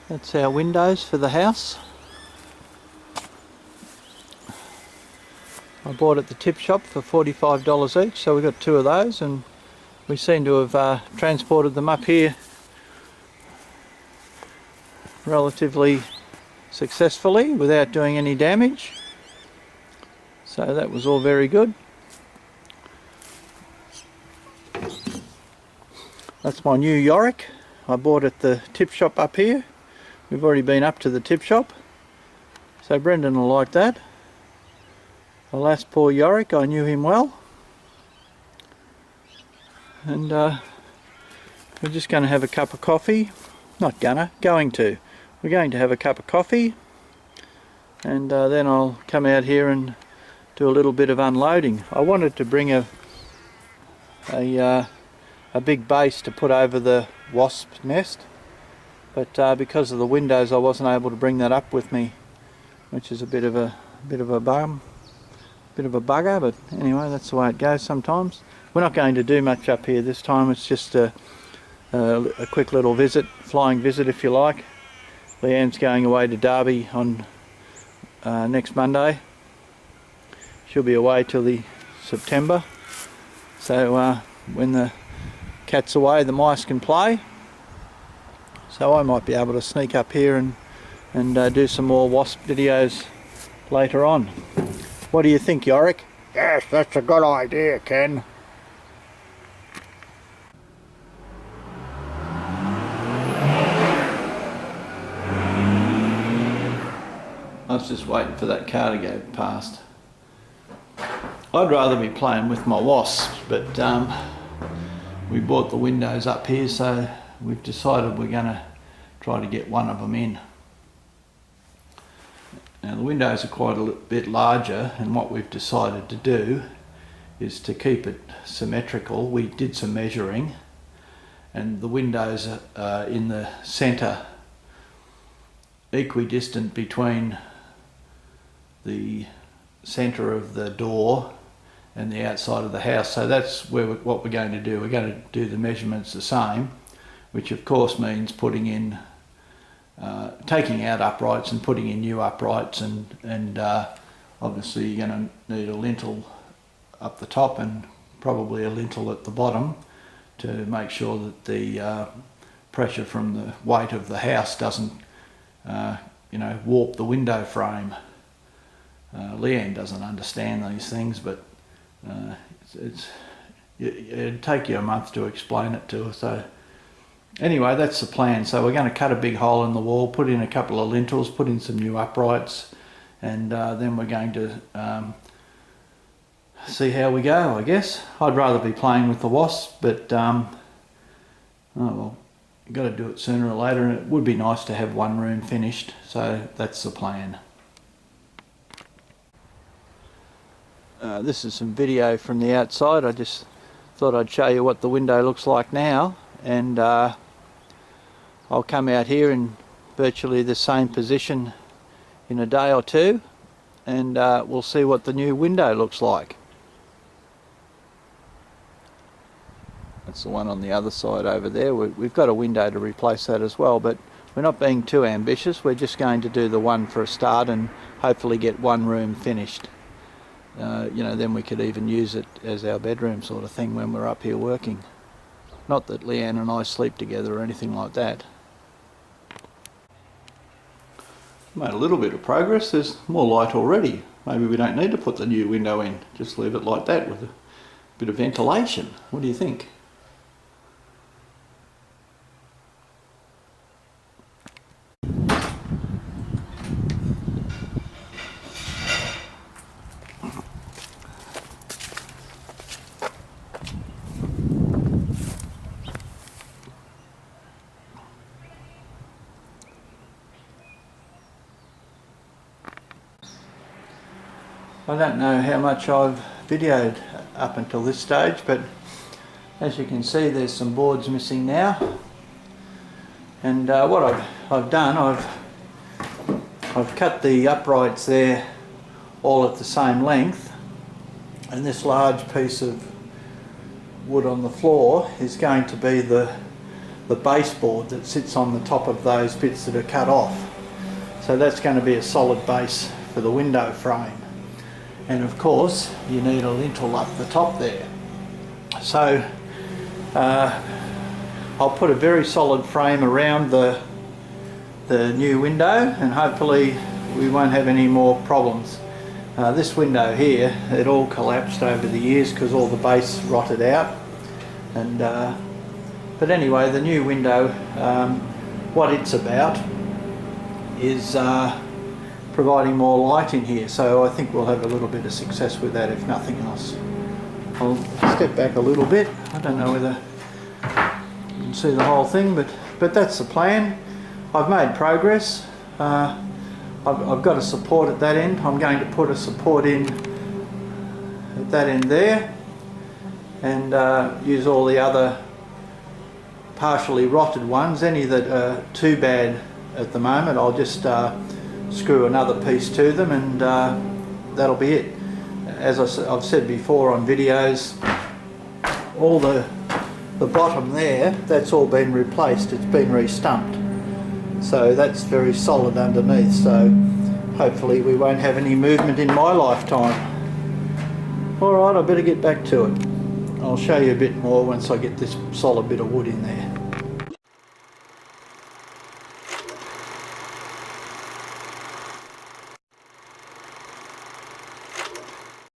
That's our windows for the house. I bought at the tip shop for $45 each, so we got 2 of those, and we seem to have transported them up here relatively successfully without doing any damage. So that was all very good. That's my new Yorick I bought at the tip shop up here. We've already been up to the tip shop, so Brendan will like that. Alas, poor Yorick, I knew him well. And we're just going to have a cup of coffee. Not going to. We're going to have a cup of coffee, and then I'll come out here and do a little bit of unloading. I wanted to bring a big base to put over the wasp nest, but because of the windows I wasn't able to bring that up with me, which is a bit of a bugger, but anyway, that's the way it goes sometimes. We're not going to do much up here this time. It's just a quick little visit, flying visit if you like. Leanne's going away to Derby on next Monday. She'll be away till the September, so when the cat's away the mice can play. So I might be able to sneak up here and do some more wasp videos later on. What do you think, Yorick? Yes, that's a good idea, Ken. I was just waiting for that car to go past. I'd rather be playing with my wasps, but we bought the windows up here, so we've decided we're going to try to get one of them in. Now the windows are quite a bit larger, and what we've decided to do is to keep it symmetrical. We did some measuring, and the windows are in the centre, equidistant between the centre of the door and the outside of the house. So that's what we're going to do. We're going to do the measurements the same, which of course means putting in, taking out uprights and putting in new uprights, and obviously you're going to need a lintel up the top and probably a lintel at the bottom to make sure that the pressure from the weight of the house doesn't warp the window frame. Leanne doesn't understand these things, but it'd take you a month to explain it to her. So anyway, that's the plan. So we're going to cut a big hole in the wall, put in a couple of lintels, put in some new uprights, and then we're going to see how we go, I guess. I'd rather be playing with the wasps, but oh well, you've got to do it sooner or later, and it would be nice to have one room finished, so that's the plan. This is some video from the outside. I just thought I'd show you what the window looks like now, and I'll come out here in virtually the same position in a day or two, and we'll see what the new window looks like. That's the one on the other side over there. We've got a window to replace that as well, but we're not being too ambitious. We're just going to do the one for a start and hopefully get one room finished. Then we could even use it as our bedroom sort of thing when we're up here working. Not that Leanne and I sleep together or anything like that. Made a little bit of progress. There's more light already. Maybe we don't need to put the new window in. Just leave it like that with a bit of ventilation. What do you think? I don't know how much I've videoed up until this stage, but as you can see there's some boards missing now, and what I've done, I've cut the uprights there all at the same length, and this large piece of wood on the floor is going to be the baseboard that sits on the top of those bits that are cut off. So that's going to be a solid base for the window frame. And of course you need a lintel up the top there. So I'll put a very solid frame around the new window, and hopefully we won't have any more problems. This window here, it all collapsed over the years because all the base rotted out. And but anyway, the new window, what it's about is providing more light in here, so I think we'll have a little bit of success with that, if nothing else. I'll step back a little bit. I don't know whether you can see the whole thing, but that's the plan. I've made progress. I've got a support at that end. I'm going to put a support in at that end there, and use all the other partially rotted ones. Any that are too bad at the moment, I'll just screw another piece to them, and that'll be it. As I've said before on videos, all the bottom there, that's all been replaced. It's been re-stumped, so that's very solid underneath, so hopefully we won't have any movement in my lifetime. Alright, I better get back to it. I'll show you a bit more once I get this solid bit of wood in there.